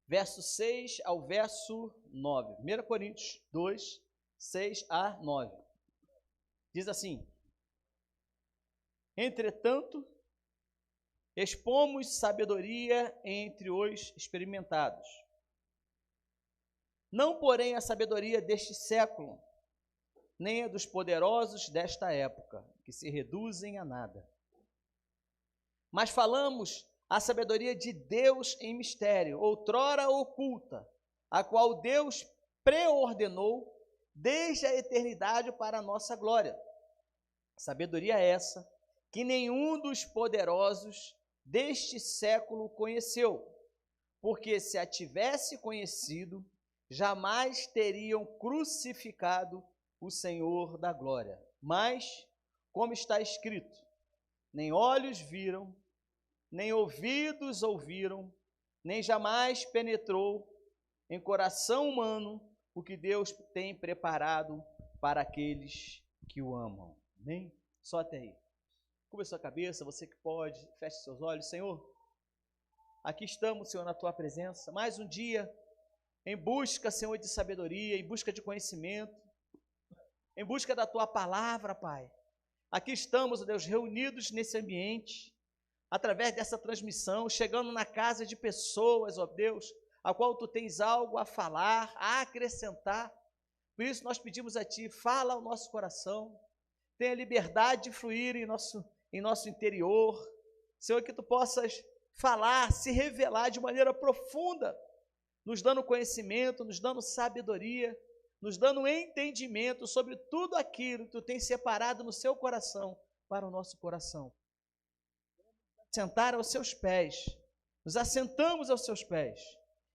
verso 6 ao verso 9. 1 Coríntios 2, 6 a 9. Diz assim: entretanto, expomos sabedoria entre os experimentados. Não, porém, a sabedoria deste século, nem a dos poderosos desta época, que se reduzem a nada. Mas falamos a sabedoria de Deus em mistério, outrora oculta, a qual Deus preordenou desde a eternidade para a nossa glória. Sabedoria essa que nenhum dos poderosos deste século conheceu, porque se a tivesse conhecido, jamais teriam crucificado o Senhor da glória. Mas, como está escrito, nem olhos viram, nem ouvidos ouviram, nem jamais penetrou em coração humano o que Deus tem preparado para aqueles que o amam. Amém? Só até aí. Cubra sua cabeça, você que pode, feche seus olhos. Senhor, aqui estamos, Senhor, na Tua presença, mais um dia em busca, Senhor, de sabedoria, em busca de conhecimento, em busca da Tua palavra, Pai. Aqui estamos, ó Deus, reunidos nesse ambiente, através dessa transmissão, chegando na casa de pessoas, ó Deus, a qual Tu tens algo a falar, a acrescentar. Por isso nós pedimos a Ti, fala ao nosso coração, tenha liberdade de fluir em nosso interior. Senhor, que Tu possas falar, se revelar de maneira profunda, nos dando conhecimento, nos dando sabedoria, nos dando entendimento sobre tudo aquilo que Tu tens separado no Seu coração para o nosso coração. Sentar aos Seus pés, nos assentamos aos Seus pés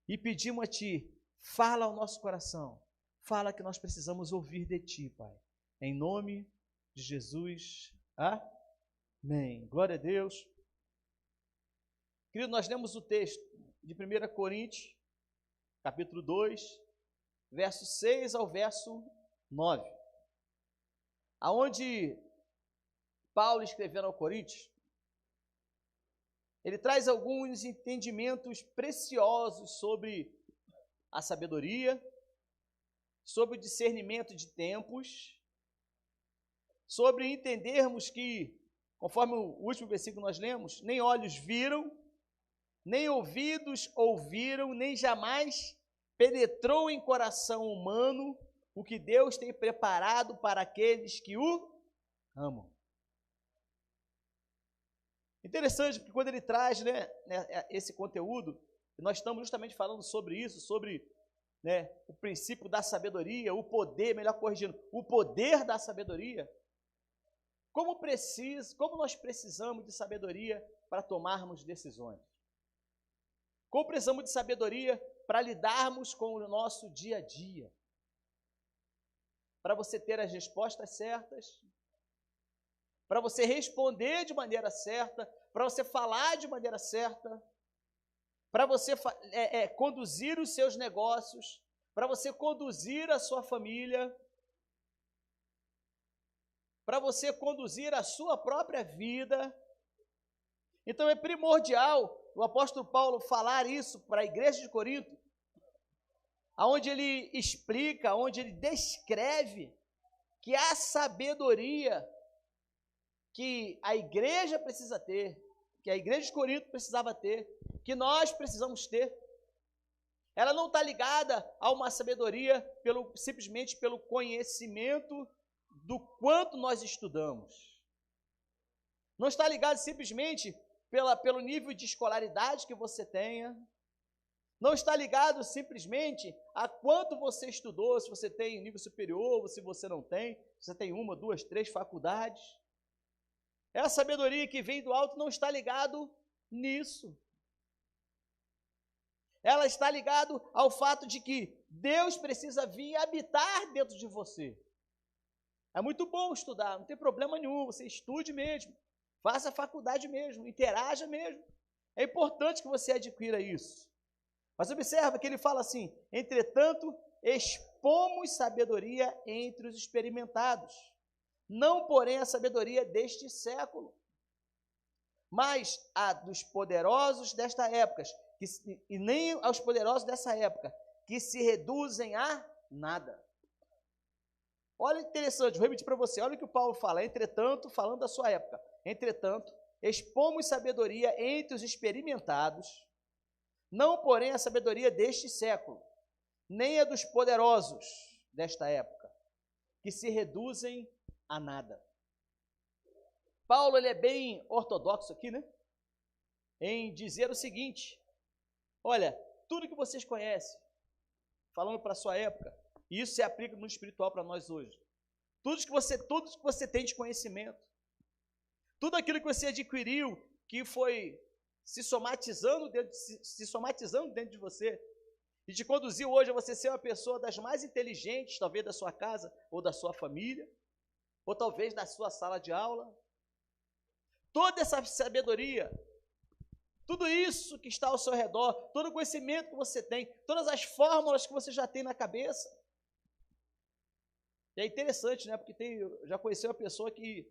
e pedimos a Ti, fala ao nosso coração, fala que nós precisamos ouvir de Ti, Pai, em nome de Jesus, amém. Glória a Deus. Querido, nós lemos o texto de 1 Coríntios, capítulo 2, verso 6 ao verso 9, aonde Paulo, escrevendo ao Coríntios, ele traz alguns entendimentos preciosos sobre a sabedoria, sobre o discernimento de tempos, sobre entendermos que, conforme o último versículo nós lemos, nem olhos viram, nem ouvidos ouviram, nem jamais penetrou em coração humano o que Deus tem preparado para aqueles que o amam. Interessante, porque quando ele traz, esse conteúdo, nós estamos justamente falando sobre isso, sobre o princípio da sabedoria, o poder, melhor corrigindo, o poder da sabedoria. Como nós precisamos de sabedoria para tomarmos decisões? Como precisamos de sabedoria para lidarmos com o nosso dia a dia? Para você ter as respostas certas, para você responder de maneira certa, para você falar de maneira certa, para você conduzir os seus negócios, para você conduzir a sua família, para você conduzir a sua própria vida. Então é primordial o apóstolo Paulo falar isso para a igreja de Corinto, onde ele explica, onde ele descreve que a sabedoria que a igreja precisa ter, que a igreja de Corinto precisava ter, que nós precisamos ter, ela não está ligada a uma sabedoria simplesmente pelo conhecimento do quanto nós estudamos. Não está ligado simplesmente pelo nível de escolaridade que você tenha. Não está ligado simplesmente a quanto você estudou, se você tem nível superior ou se você não tem, se você tem 1, 2, 3 faculdades. A sabedoria que vem do alto não está ligado nisso. Ela está ligado ao fato de que Deus precisa vir habitar dentro de você. É muito bom estudar, não tem problema nenhum, você estude mesmo, faça a faculdade mesmo, interaja mesmo. É importante que você adquira isso. Mas observa que ele fala assim, entretanto, expomos sabedoria entre os experimentados, não porém a sabedoria deste século, mas a dos poderosos desta época, e nem aos poderosos dessa época, que se reduzem a nada. Olha interessante, vou repetir para você, olha o que o Paulo fala, entretanto, falando da sua época, entretanto, expomos sabedoria entre os experimentados, não porém a sabedoria deste século, nem a dos poderosos desta época, que se reduzem a nada. Paulo, ele é bem ortodoxo aqui, né? Em dizer o seguinte, olha, tudo que vocês conhecem, falando para a sua época, e isso se aplica no mundo espiritual para nós hoje, tudo que você tem de conhecimento, tudo aquilo que você adquiriu, que foi se somatizando dentro de você, e te conduziu hoje a você ser uma pessoa das mais inteligentes, talvez da sua casa, ou da sua família, ou talvez da sua sala de aula. Toda essa sabedoria, tudo isso que está ao seu redor, todo o conhecimento que você tem, todas as fórmulas que você já tem na cabeça. E é interessante, né? Porque eu já conheci uma pessoa que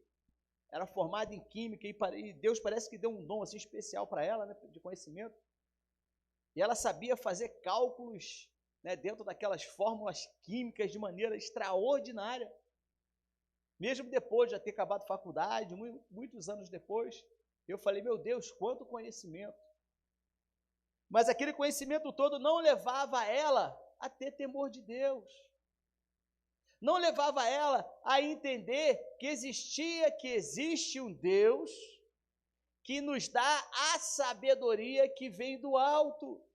era formada em química e Deus parece que deu um dom assim especial para ela, né, de conhecimento. E ela sabia fazer cálculos, né, dentro daquelas fórmulas químicas de maneira extraordinária. Mesmo depois de já ter acabado a faculdade, muitos anos depois, eu falei, meu Deus, quanto conhecimento. Mas aquele conhecimento todo não levava ela a ter temor de Deus. Não levava ela a entender que existe um Deus que nos dá a sabedoria que vem do alto.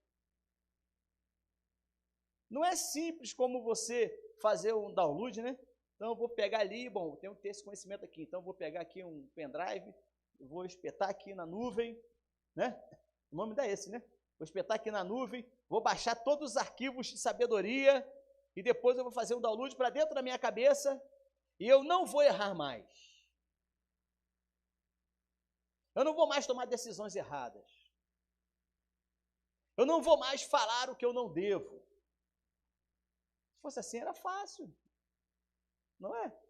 Não é simples como você fazer um download, né? Então, eu vou pegar ali, bom, tenho que ter esse conhecimento aqui, então eu vou pegar aqui um pendrive, vou espetar aqui na nuvem, né? O nome dá esse, né? Vou espetar aqui na nuvem, vou baixar todos os arquivos de sabedoria e depois eu vou fazer um download para dentro da minha cabeça e eu não vou errar mais. Eu não vou mais tomar decisões erradas. Eu não vou mais falar o que eu não devo. Se fosse assim, era fácil. Não é?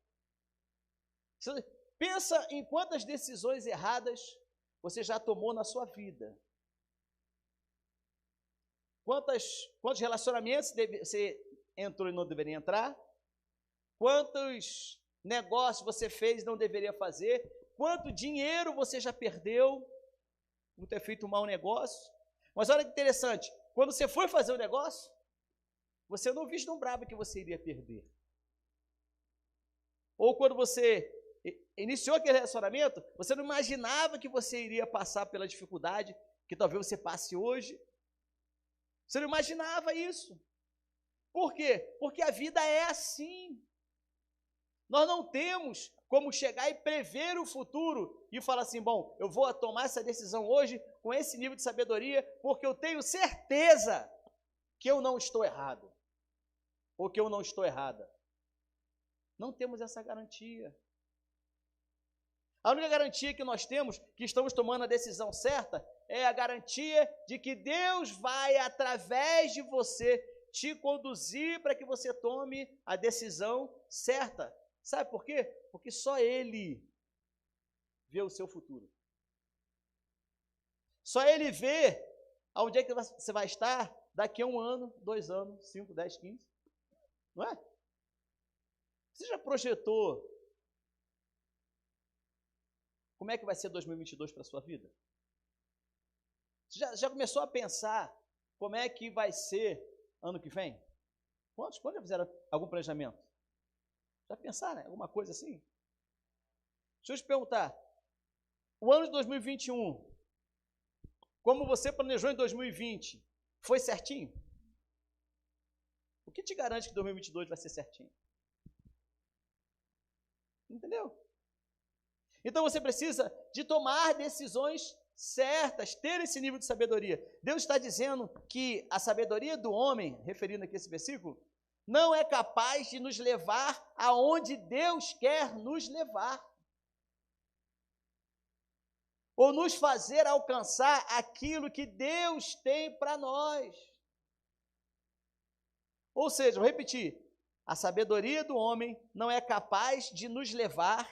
Você pensa em quantas decisões erradas você já tomou na sua vida. Quantos relacionamentos você entrou e não deveria entrar? Quantos negócios você fez e não deveria fazer? Quanto dinheiro você já perdeu por ter feito um mau negócio? Mas olha que interessante, quando você foi fazer o negócio, você não vislumbrava que você iria perder. Ou quando você iniciou aquele relacionamento, você não imaginava que você iria passar pela dificuldade que talvez você passe hoje. Você não imaginava isso. Por quê? Porque a vida é assim. Nós não temos como chegar e prever o futuro e falar assim, bom, eu vou tomar essa decisão hoje com esse nível de sabedoria, porque eu tenho certeza que eu não estou errado, ou que eu não estou errada. Não temos essa garantia. A única garantia que nós temos, que estamos tomando a decisão certa, é a garantia de que Deus vai, através de você, te conduzir para que você tome a decisão certa. Sabe por quê? Porque só Ele vê o seu futuro. Só Ele vê aonde é que você vai estar daqui a 1 ano, 2 anos, 5, 10, 15. Não é? Você já projetou como é que vai ser 2022 para a sua vida? Você já começou a pensar como é que vai ser ano que vem? Quantos já fizeram algum planejamento? Já pensaram, né? Alguma coisa assim? Deixa eu te perguntar, o ano de 2021, como você planejou em 2020, foi certinho? O que te garante que 2022 vai ser certinho? Entendeu? Então você precisa de tomar decisões certas, ter esse nível de sabedoria. Deus está dizendo que a sabedoria do homem, referindo aqui esse versículo, não é capaz de nos levar aonde Deus quer nos levar. Ou nos fazer alcançar aquilo que Deus tem para nós. Ou seja, vou repetir, a sabedoria do homem não é capaz de nos levar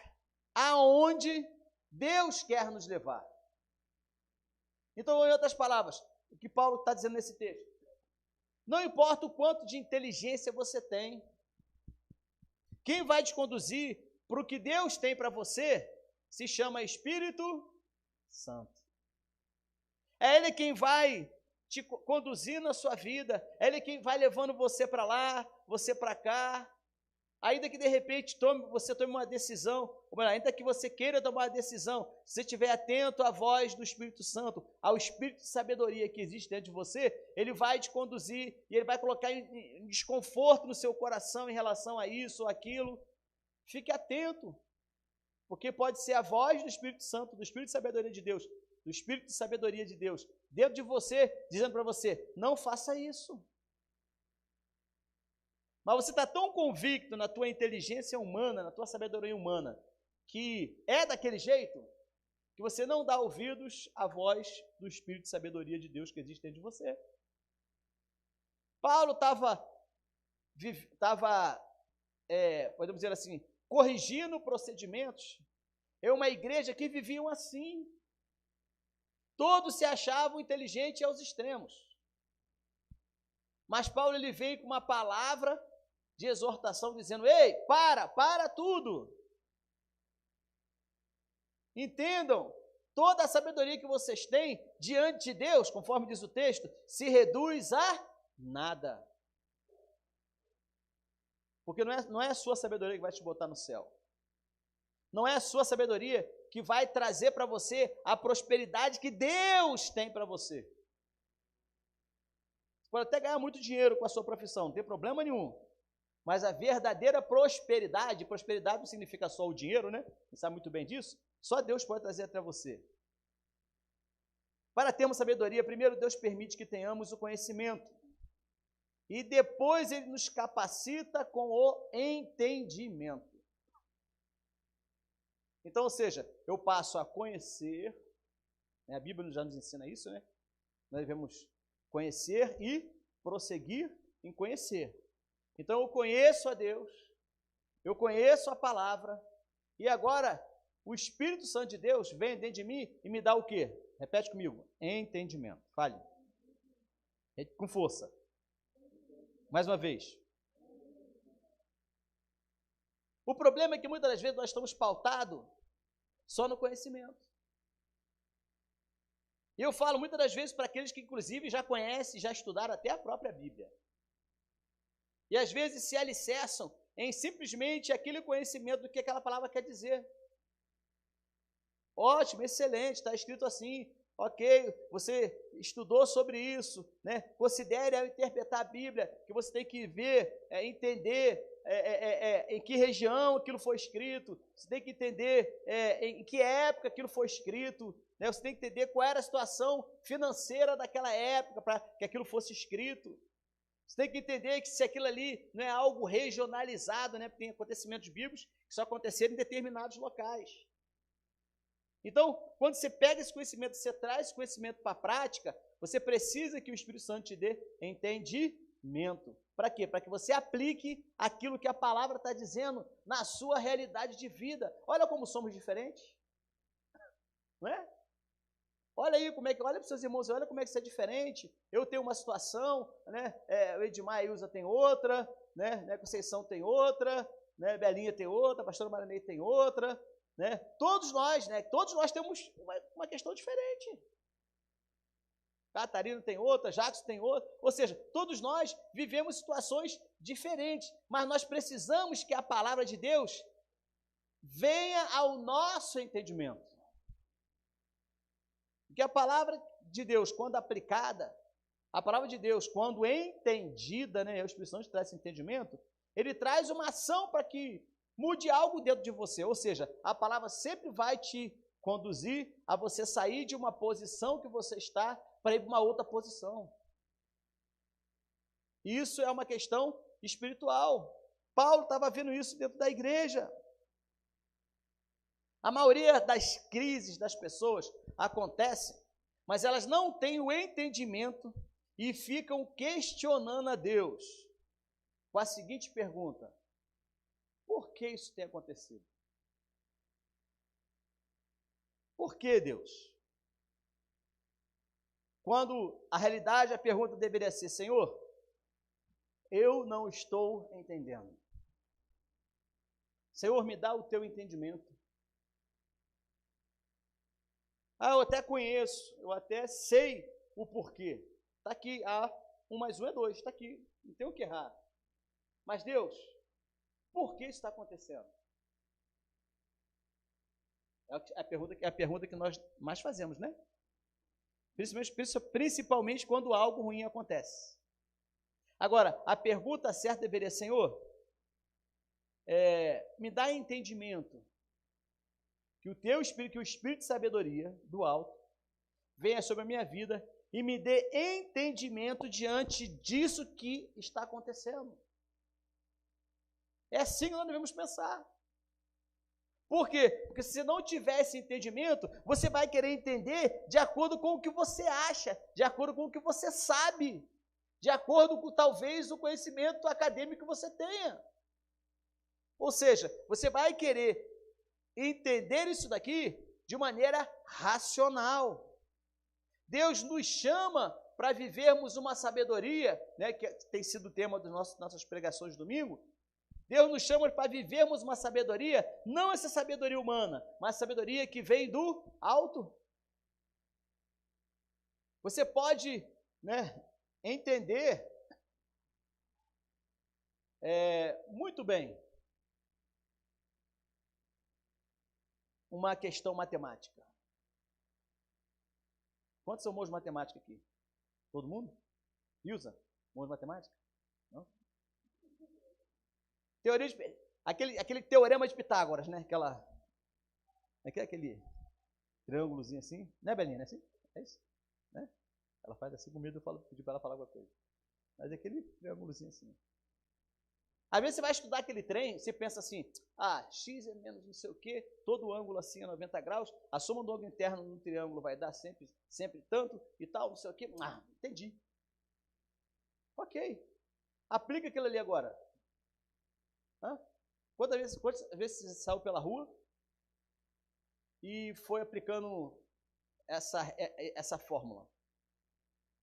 aonde Deus quer nos levar. Então, em outras palavras, o que Paulo está dizendo nesse texto. Não importa o quanto de inteligência você tem, quem vai te conduzir para o que Deus tem para você se chama Espírito Santo. É Ele quem vai te conduzir na sua vida, é Ele quem vai levando você para lá, você para cá, ainda que de repente você tome uma decisão, ou melhor, ainda que você queira tomar uma decisão, se você estiver atento à voz do Espírito Santo, ao Espírito de sabedoria que existe dentro de você, ele vai te conduzir e ele vai colocar em desconforto no seu coração em relação a isso ou aquilo. Fique atento, porque pode ser a voz do Espírito Santo, do Espírito de sabedoria de Deus, do Espírito de sabedoria de Deus, dentro de você, dizendo para você, não faça isso. Mas você está tão convicto na tua inteligência humana, na tua sabedoria humana, que é daquele jeito, que você não dá ouvidos à voz do Espírito de sabedoria de Deus que existe dentro de você. Paulo estava, podemos dizer assim, corrigindo procedimentos em uma igreja que viviam assim. Todos se achavam inteligentes aos extremos. Mas Paulo ele veio com uma palavra de exortação dizendo, ei, para tudo. Entendam, toda a sabedoria que vocês têm diante de Deus, conforme diz o texto, se reduz a nada. Porque não é a sua sabedoria que vai te botar no céu. Não é a sua sabedoria que vai trazer para você a prosperidade que Deus tem para você. Você pode até ganhar muito dinheiro com a sua profissão, não tem problema nenhum. Mas a verdadeira prosperidade não significa só o dinheiro, né? Você sabe muito bem disso. Só Deus pode trazer até você. Para termos sabedoria, primeiro Deus permite que tenhamos o conhecimento. E depois Ele nos capacita com o entendimento. Então, ou seja, eu passo a conhecer, né? A Bíblia já nos ensina isso, né? Nós devemos conhecer e prosseguir em conhecer. Então, eu conheço a Deus, eu conheço a palavra, e agora o Espírito Santo de Deus vem dentro de mim e me dá o quê? Repete comigo, entendimento. Fale. Com força. Mais uma vez. O problema é que muitas das vezes nós estamos pautados só no conhecimento. E eu falo muitas das vezes para aqueles que inclusive já conhecem, já estudaram até a própria Bíblia. E às vezes se alicerçam em simplesmente aquele conhecimento do que aquela palavra quer dizer. Ótimo, excelente, está escrito assim, ok, você estudou sobre isso, né? Considere ao interpretar a Bíblia, que você tem que ver, entender em que região aquilo foi escrito, você tem que entender em que época aquilo foi escrito, né? Você tem que entender qual era a situação financeira daquela época para que aquilo fosse escrito. Você tem que entender que se aquilo ali não é algo regionalizado, né? Porque tem acontecimentos bíblicos que só aconteceram em determinados locais. Então, quando você pega esse conhecimento, você traz esse conhecimento para a prática, você precisa que o Espírito Santo te dê entendimento. Para quê? Para que você aplique aquilo que a palavra está dizendo na sua realidade de vida. Olha como somos diferentes. Não é? Olha aí olha para os seus irmãos, olha como é que isso é diferente. Eu tenho uma situação, né? O Edmar e a Ilza tem outra, né? Conceição tem outra, né? Belinha tem outra, a pastora Maranei tem outra, né? Todos nós temos uma questão diferente. Catarina tem outra, Jacques tem outra, ou seja, todos nós vivemos situações diferentes, mas nós precisamos que a palavra de Deus venha ao nosso entendimento. Porque a palavra de Deus, quando aplicada, a palavra de Deus, quando entendida, né, o Espírito Santo traz esse entendimento, ele traz uma ação para que mude algo dentro de você, ou seja, a palavra sempre vai te conduzir a você sair de uma posição que você está para ir para uma outra posição. Isso é uma questão espiritual. Paulo estava vendo isso dentro da igreja. A maioria das crises das pessoas acontece, mas elas não têm o entendimento e ficam questionando a Deus com a seguinte pergunta: por que isso tem acontecido? Por que, Deus? quando a realidade, a pergunta deveria ser: Senhor, eu não estou entendendo. Senhor, me dá o teu entendimento. Eu até conheço, eu até sei o porquê. Está aqui, 1 mais 1 é 2, está aqui, não tem o que errar. Mas Deus, por que isso está acontecendo? É a pergunta que nós mais fazemos, né? Principalmente quando algo ruim acontece. Agora, a pergunta certa deveria: Senhor, me dá entendimento, que o teu Espírito, que o Espírito de sabedoria do alto venha sobre a minha vida e me dê entendimento diante disso que está acontecendo. É assim que nós devemos pensar. Por quê? Porque se você não tiver esse entendimento, você vai querer entender de acordo com o que você acha, de acordo com o que você sabe, de acordo com talvez o conhecimento acadêmico que você tenha. Ou seja, você vai querer entender isso daqui de maneira racional. Deus nos chama para vivermos uma sabedoria, né, que tem sido o tema das nossas pregações de domingo. Deus nos chama para vivermos uma sabedoria, não essa sabedoria humana, mas sabedoria que vem do alto. Você pode, né, entender muito bem uma questão matemática. Quantos são bons de matemática aqui? Todo mundo? Ilza, bom de matemática? Não? Teoria de, aquele teorema de Pitágoras, né? Aquele triângulozinho assim. Né, Belinha? É assim? É isso? Né? Ela faz assim com medo, eu pedi para ela falar alguma coisa. Mas aquele triângulozinho assim. Às vezes você vai estudar aquele trem, você pensa assim: x é menos não sei o quê, todo ângulo assim é 90 graus, a soma do ângulo interno no triângulo vai dar sempre tanto e tal, não sei o quê. Entendi. Ok. Aplica aquilo ali agora. Quantas vezes você saiu pela rua e foi aplicando essa fórmula?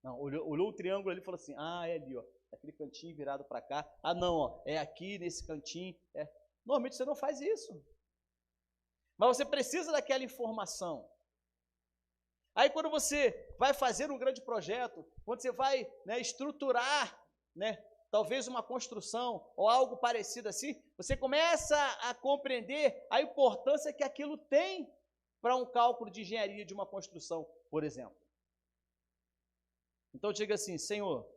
Não, olhou o triângulo ali e falou assim: é ali, ó. Aquele cantinho virado para cá. Não, ó, é aqui nesse cantinho. Normalmente você não faz isso. Mas você precisa daquela informação. Aí quando você vai fazer um grande projeto, quando você vai, né, estruturar, né, talvez uma construção ou algo parecido assim, você começa a compreender a importância que aquilo tem para um cálculo de engenharia de uma construção, por exemplo. Então diga assim: Senhor,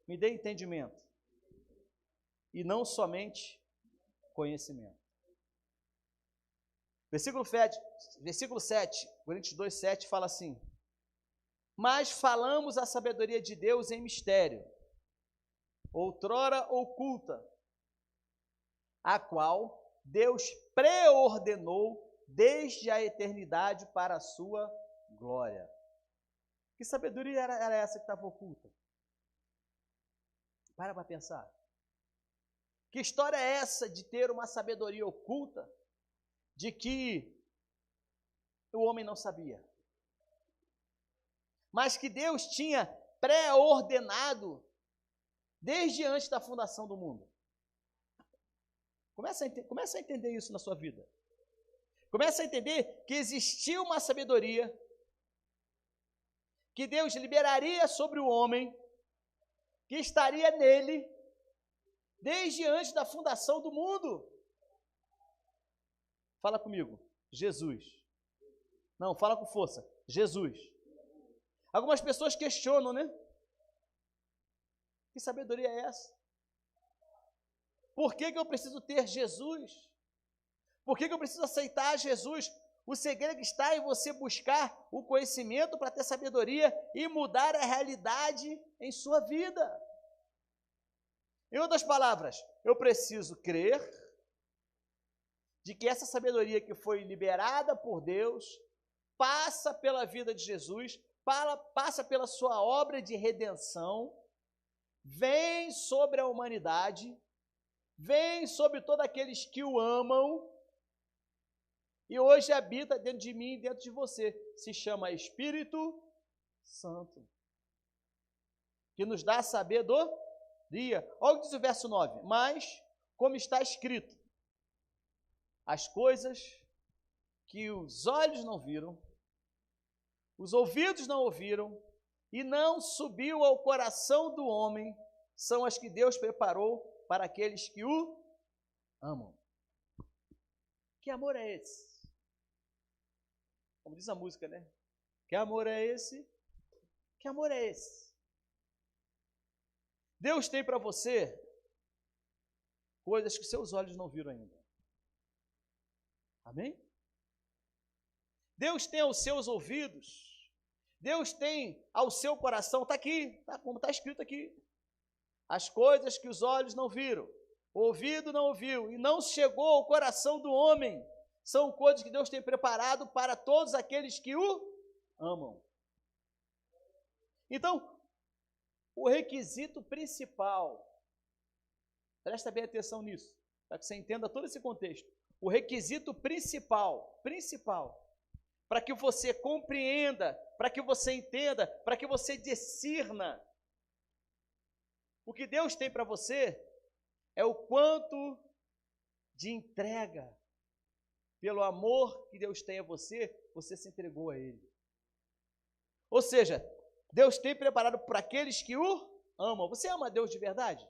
me dê entendimento e não somente conhecimento. Versículo 7, Coríntios 2:7 fala assim: mas falamos a sabedoria de Deus em mistério, outrora oculta, a qual Deus preordenou desde a eternidade para a sua glória. Que sabedoria era essa que estava oculta? Para pensar. Que história é essa de ter uma sabedoria oculta, de que o homem não sabia, mas que Deus tinha pré-ordenado desde antes da fundação do mundo? Começa a entender isso na sua vida. Começa a entender que existia uma sabedoria que Deus liberaria sobre o homem, que estaria nele desde antes da fundação do mundo. Fala comigo: Jesus. Não, fala com força: Jesus. Algumas pessoas questionam, né? Que sabedoria é essa? Por que eu preciso ter Jesus? Por que eu preciso aceitar Jesus? O segredo está em você buscar o conhecimento para ter sabedoria e mudar a realidade em sua vida. Em outras palavras, eu preciso crer de que essa sabedoria que foi liberada por Deus passa pela vida de Jesus, passa pela sua obra de redenção, vem sobre a humanidade, vem sobre todos aqueles que o amam, e hoje habita dentro de mim e dentro de você. Se chama Espírito Santo, que nos dá sabedoria. Olha o que diz o verso 9. Mas, como está escrito, as coisas que os olhos não viram, os ouvidos não ouviram, e não subiu ao coração do homem, são as que Deus preparou para aqueles que o amam. Que amor é esse? Como diz a música, né? Que amor é esse? Que amor é esse? Deus tem para você coisas que seus olhos não viram ainda. Amém? Deus tem aos seus ouvidos, Deus tem ao seu coração, está aqui, tá, como está escrito aqui, as coisas que os olhos não viram, o ouvido não ouviu, e não chegou ao coração do homem, são coisas que Deus tem preparado para todos aqueles que o amam. Então, o requisito principal, presta bem atenção nisso, para que você entenda todo esse contexto. O requisito principal, para que você compreenda, para que você entenda, para que você discirna o que Deus tem para você, é o quanto de entrega, pelo amor que Deus tem a você, você se entregou a Ele. Ou seja, Deus tem preparado para aqueles que o amam. Você ama a Deus de verdade?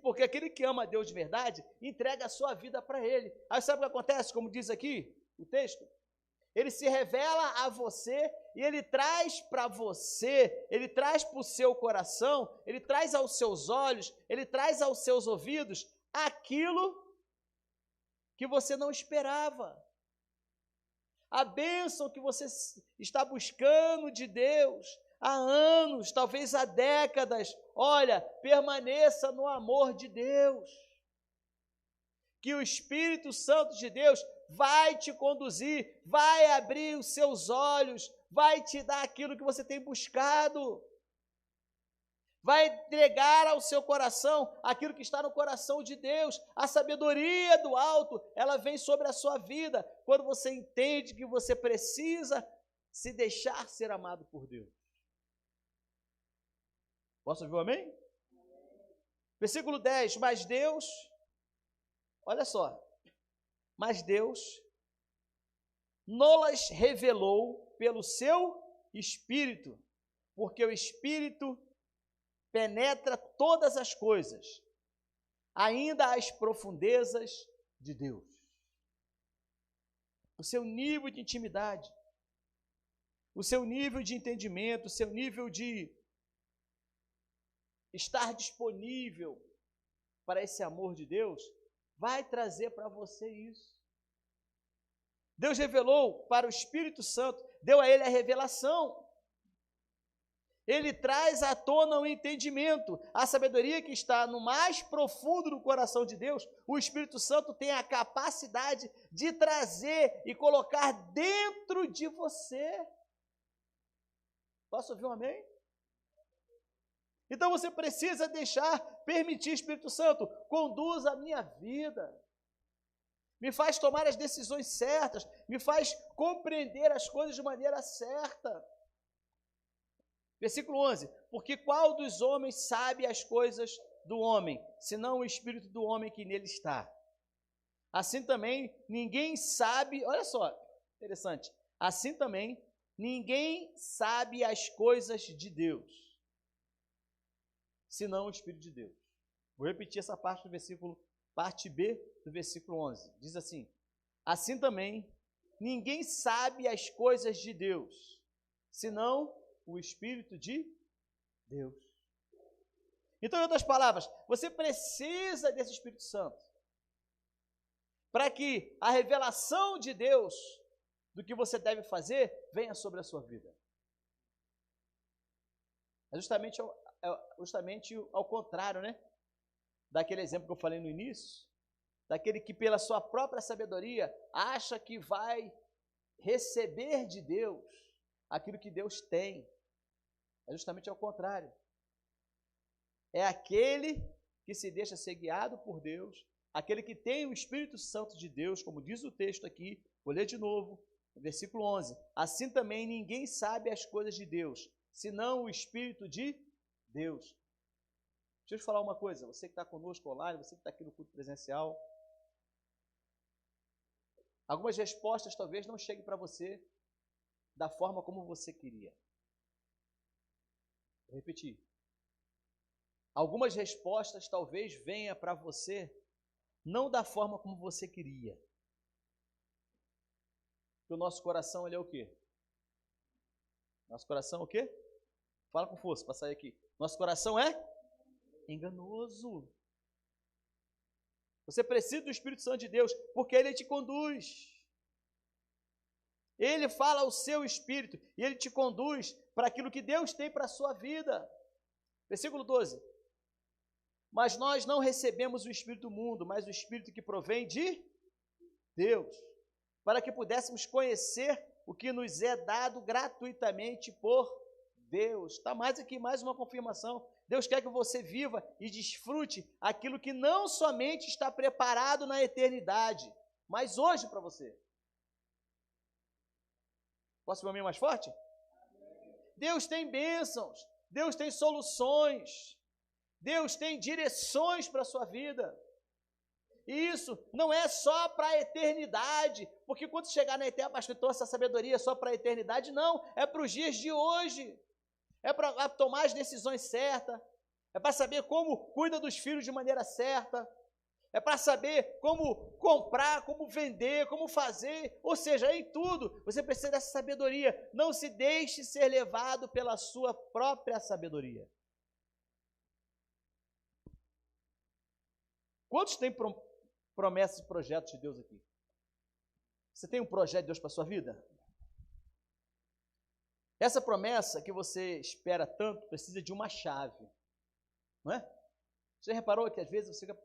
Porque aquele que ama a Deus de verdade, entrega a sua vida para Ele. Aí sabe o que acontece, como diz aqui o texto? Ele se revela a você e Ele traz para você, Ele traz para o seu coração, Ele traz aos seus olhos, Ele traz aos seus ouvidos aquilo que você não esperava. A bênção que você está buscando de Deus há anos, talvez há décadas. Olha, permaneça no amor de Deus. Que o Espírito Santo de Deus vai te conduzir, vai abrir os seus olhos, vai te dar aquilo que você tem buscado. Vai entregar ao seu coração aquilo que está no coração de Deus. A sabedoria do alto, ela vem sobre a sua vida, quando você entende que você precisa se deixar ser amado por Deus. Posso ouvir um amém? Versículo 10, mas Deus, olha só, mas Deus nos revelou pelo seu Espírito, porque o Espírito penetra todas as coisas, ainda as profundezas de Deus. O seu nível de intimidade, o seu nível de entendimento, o seu nível de estar disponível para esse amor de Deus, vai trazer para você isso. Deus revelou para o Espírito Santo, deu a ele a revelação. Ele traz à tona o entendimento, a sabedoria que está no mais profundo do coração de Deus. O Espírito Santo tem a capacidade de trazer e colocar dentro de você. Posso ouvir um amém? Então você precisa permitir, Espírito Santo, conduz a minha vida. Me faz tomar as decisões certas, me faz compreender as coisas de maneira certa. Versículo 11, porque qual dos homens sabe as coisas do homem, senão o Espírito do homem que nele está? Assim também, ninguém sabe, olha só, interessante, assim também, ninguém sabe as coisas de Deus, senão o Espírito de Deus. Vou repetir essa parte do versículo, parte B do versículo 11, diz assim, assim também, ninguém sabe as coisas de Deus, senão o Espírito de Deus. Então, em outras palavras, você precisa desse Espírito Santo para que a revelação de Deus do que você deve fazer venha sobre a sua vida. É justamente ao contrário, né? Daquele exemplo que eu falei no início, daquele que pela sua própria sabedoria acha que vai receber de Deus aquilo que Deus tem. É justamente ao contrário. É aquele que se deixa ser guiado por Deus, aquele que tem o Espírito Santo de Deus, como diz o texto aqui, vou ler de novo, Versículo 11. Assim também ninguém sabe as coisas de Deus, senão o Espírito de Deus. Deixa eu te falar uma coisa, você que está conosco online, você que está aqui no culto presencial, algumas respostas talvez não cheguem para você da forma como você queria. Vou repetir. Algumas respostas talvez venham para você não da forma como você queria. Porque o nosso coração, ele é o quê? Nosso coração é o quê? Fala com força para sair aqui. Nosso coração é enganoso. Você precisa do Espírito Santo de Deus, porque ele te conduz. Ele fala ao seu espírito e ele te conduz para aquilo que Deus tem para a sua vida. Versículo 12. Mas nós não recebemos o Espírito do mundo, mas o Espírito que provém de Deus, para que pudéssemos conhecer o que nos é dado gratuitamente por Deus. Está mais aqui, mais uma confirmação. Deus quer que você viva e desfrute aquilo que não somente está preparado na eternidade, mas hoje para você. Posso ouvir mais forte? Deus tem bênçãos, Deus tem soluções, Deus tem direções para a sua vida. E isso não é só para a eternidade, porque quando chegar na eternidade, pastor, então essa sabedoria é só para a eternidade? Não, é para os dias de hoje. É para tomar as decisões certas, é para saber como cuida dos filhos de maneira certa, é para saber como comprar, como vender, como fazer, ou seja, em tudo, você precisa dessa sabedoria. Não se deixe ser levado pela sua própria sabedoria. Quantos têm promessas e projetos de Deus aqui? Você tem um projeto de Deus para a sua vida? Essa promessa que você espera tanto precisa de uma chave, não é? Você reparou que às vezes você fica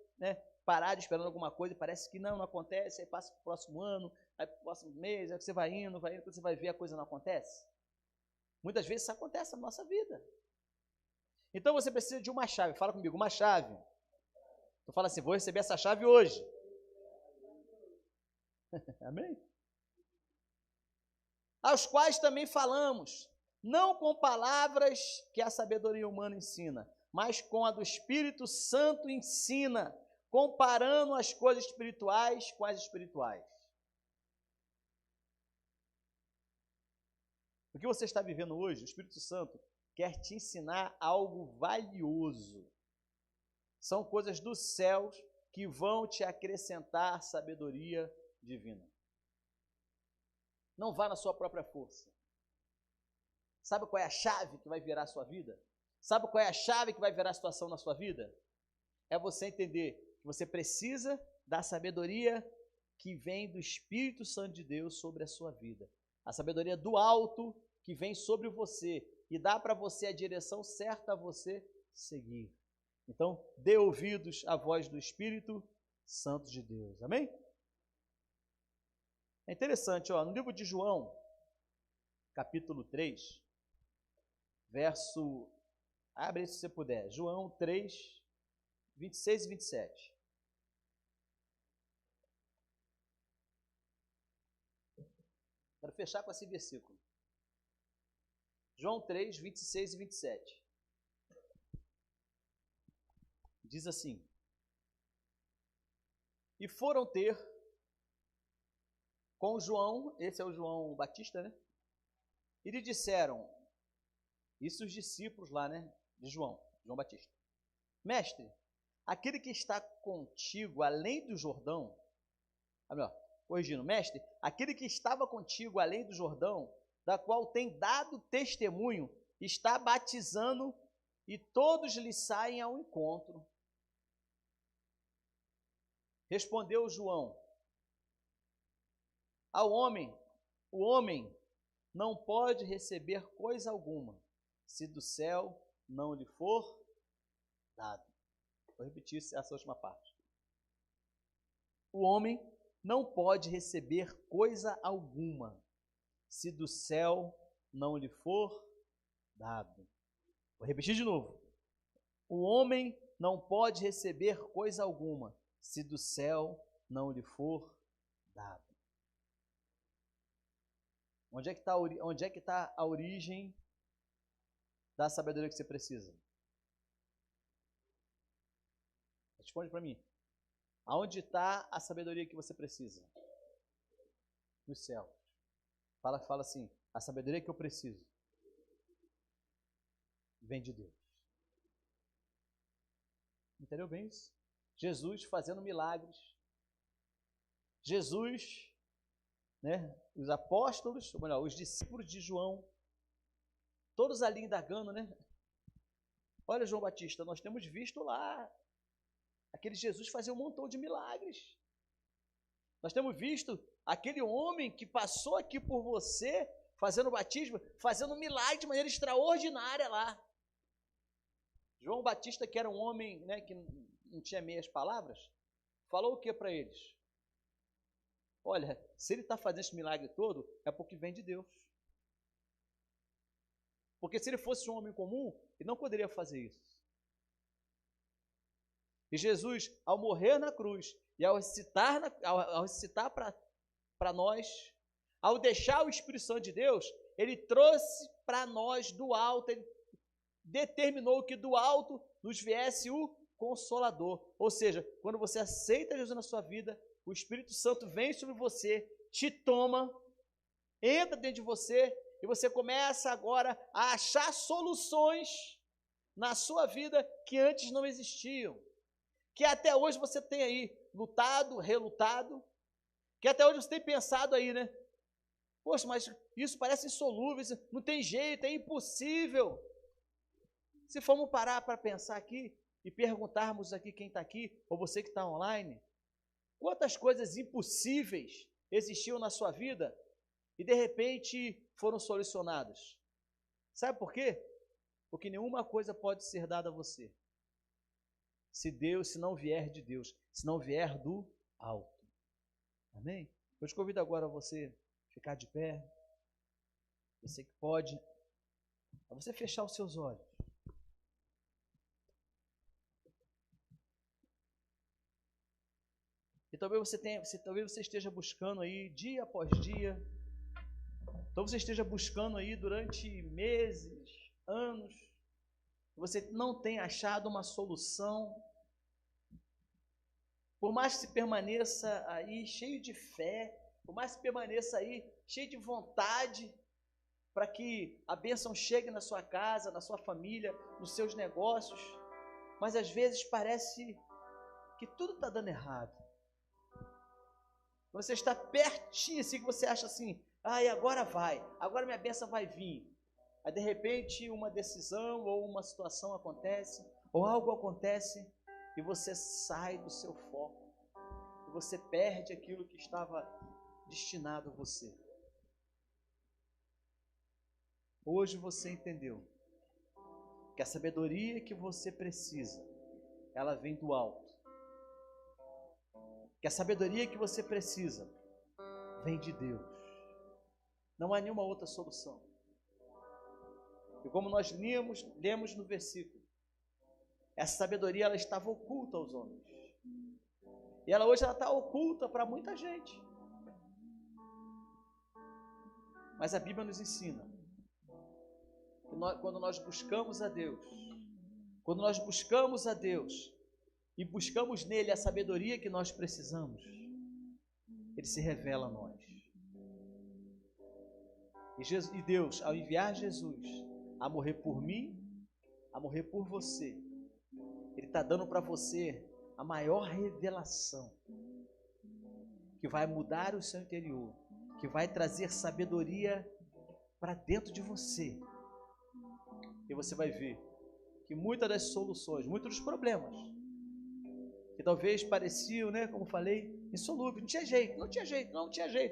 parado esperando alguma coisa e parece que não acontece, aí passa para o próximo ano, aí para o próximo mês, aí você vai indo, quando você vai ver a coisa não acontece? Muitas vezes isso acontece na nossa vida. Então você precisa de uma chave, fala comigo, uma chave. Então fala assim, vou receber essa chave hoje. Amém? Aos quais também falamos, não com palavras que a sabedoria humana ensina, mas com a do Espírito Santo ensina, comparando as coisas espirituais com as espirituais. O que você está vivendo hoje, o Espírito Santo quer te ensinar algo valioso. São coisas dos céus que vão te acrescentar sabedoria divina. Não vá na sua própria força. Sabe qual é a chave que vai virar a sua vida? Sabe qual é a chave que vai virar a situação na sua vida? É você entender que você precisa da sabedoria que vem do Espírito Santo de Deus sobre a sua vida. A sabedoria do alto que vem sobre você e dá para você a direção certa a você seguir. Então, dê ouvidos à voz do Espírito Santo de Deus. Amém? É interessante, no livro de João, capítulo 3, verso... Abre aí se você puder. João 3, 26 e 27. Quero fechar com esse versículo. João 3, 26 e 27. Diz assim: E foram ter com João, esse é o João Batista, né? E lhe disseram, isso os discípulos lá, né? De João Batista. Mestre, aquele que está contigo além do Jordão, corrigindo, mestre, aquele que estava contigo além do Jordão, da qual tem dado testemunho, está batizando e todos lhe saem ao encontro. Respondeu João, o homem não pode receber coisa alguma, se do céu não lhe for dado. Vou repetir essa última parte. O homem não pode receber coisa alguma, se do céu não lhe for dado. Vou repetir de novo. O homem não pode receber coisa alguma, se do céu não lhe for dado. Onde é que está a origem da sabedoria que você precisa? Responde para mim. Aonde está a sabedoria que você precisa? No céu. Fala assim, a sabedoria que eu preciso vem de Deus. Entendeu bem isso? Jesus fazendo milagres. Jesus, né, os apóstolos, ou melhor, os discípulos de João, todos ali indagando, né? Olha, João Batista, nós temos visto lá aquele Jesus fazer um montão de milagres. Nós temos visto aquele homem que passou aqui por você, fazendo batismo, fazendo um milagre de maneira extraordinária lá. João Batista, que era um homem, né, que não tinha meias palavras, falou o que para eles? Olha, se ele está fazendo esse milagre todo, é porque vem de Deus. Porque se ele fosse um homem comum, ele não poderia fazer isso. E Jesus, ao morrer na cruz, e ao ressuscitar para nós, ao deixar o Espírito Santo de Deus, ele trouxe para nós do alto, ele determinou que do alto nos viesse o Consolador. Ou seja, quando você aceita Jesus na sua vida, o Espírito Santo vem sobre você, te toma, entra dentro de você, e você começa agora a achar soluções na sua vida que antes não existiam. Que até hoje você tem aí lutado, relutado, que até hoje você tem pensado aí, né? Poxa, mas isso parece insolúvel, isso não tem jeito, é impossível. Se formos parar para pensar aqui e perguntarmos aqui quem está aqui, ou você que está online, quantas coisas impossíveis existiam na sua vida e de repente foram solucionadas? Sabe por quê? Porque nenhuma coisa pode ser dada a você se não vier de Deus, se não vier do alto. Amém? Eu te convido agora a você ficar de pé, você que pode, a você fechar os seus olhos. E talvez você esteja buscando aí dia após dia, talvez você esteja buscando aí durante meses, anos, você não tem achado uma solução. Por mais que se permaneça aí cheio de fé, por mais que permaneça aí cheio de vontade para que a bênção chegue na sua casa, na sua família, nos seus negócios, mas às vezes parece que tudo está dando errado. Você está pertinho assim, que você acha assim, ai, agora minha bênção vai vir. Aí de repente uma decisão ou uma situação acontece, ou algo acontece, e você sai do seu foco, e você perde aquilo que estava destinado a você. Hoje você entendeu que a sabedoria que você precisa, ela vem do alto. Que a sabedoria que você precisa vem de Deus. Não há nenhuma outra solução. E como nós lemos no versículo, essa sabedoria ela estava oculta aos homens. E hoje ela está oculta para muita gente. Mas a Bíblia nos ensina que quando nós buscamos a Deus, e buscamos nele a sabedoria que nós precisamos, ele se revela a nós. E Deus, ao enviar Jesus a morrer por mim, a morrer por você, ele está dando para você a maior revelação, que vai mudar o seu interior, que vai trazer sabedoria para dentro de você. E você vai ver que muitas das soluções, muitos dos problemas, que talvez pareciam, né, como falei, insolúveis, não tinha jeito,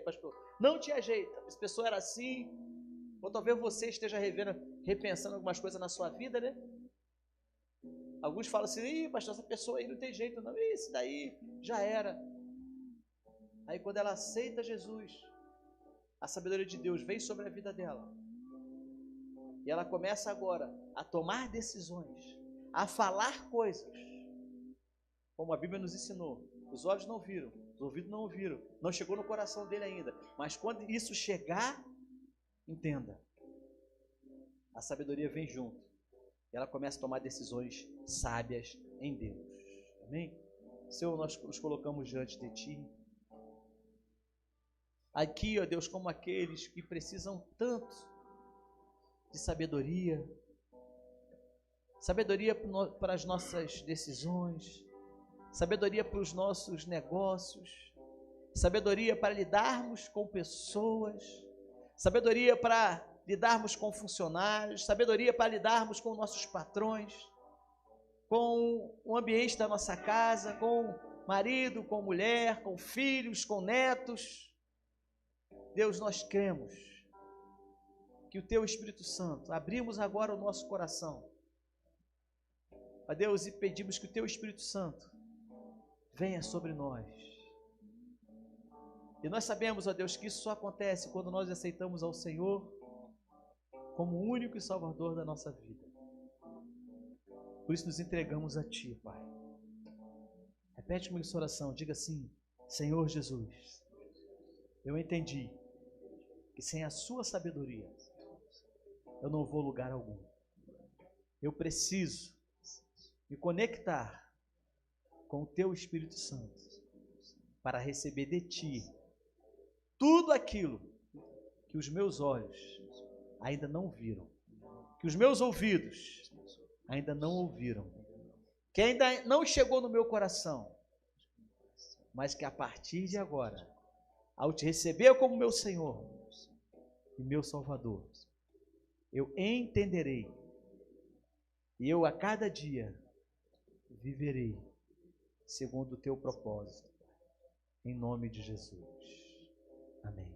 pastor, não tinha jeito, essa pessoa era assim, ou talvez você esteja repensando algumas coisas na sua vida, né? Alguns falam assim, pastor, essa pessoa aí não tem jeito não, isso daí já era. Aí quando ela aceita Jesus, a sabedoria de Deus vem sobre a vida dela, e ela começa agora a tomar decisões, a falar coisas, como a Bíblia nos ensinou. Os olhos não viram, os ouvidos não ouviram, não chegou no coração dele ainda, mas quando isso chegar, Entenda, a sabedoria vem junto. E ela começa a tomar decisões sábias em Deus. Amém? Senhor, nós nos colocamos diante de Ti. Aqui, ó Deus, como aqueles que precisam tanto de sabedoria. Sabedoria para as nossas decisões. Sabedoria para os nossos negócios. Sabedoria para lidarmos com pessoas. Sabedoria para lidarmos com funcionários. Sabedoria para lidarmos com nossos patrões. Com o ambiente da nossa casa, com marido, com mulher, com filhos, com netos. Deus, nós cremos que o Teu Espírito Santo, abrimos agora o nosso coração, ó Deus, e pedimos que o Teu Espírito Santo venha sobre nós. E nós sabemos, ó Deus, que isso só acontece quando nós aceitamos ao Senhor como o único e Salvador da nossa vida. Por isso nos entregamos a Ti, Pai. Repete comigo essa oração, diga assim: Senhor Jesus, eu entendi que sem a Sua sabedoria eu não vou lugar algum. Eu preciso me conectar com o Teu Espírito Santo para receber de Ti tudo aquilo que os meus olhos ainda não viram, que os meus ouvidos ainda não ouviram, que ainda não chegou no meu coração, mas que a partir de agora, ao Te receber como meu Senhor e meu Salvador, eu entenderei e eu a cada dia viverei segundo o Teu propósito, em nome de Jesus. Amém.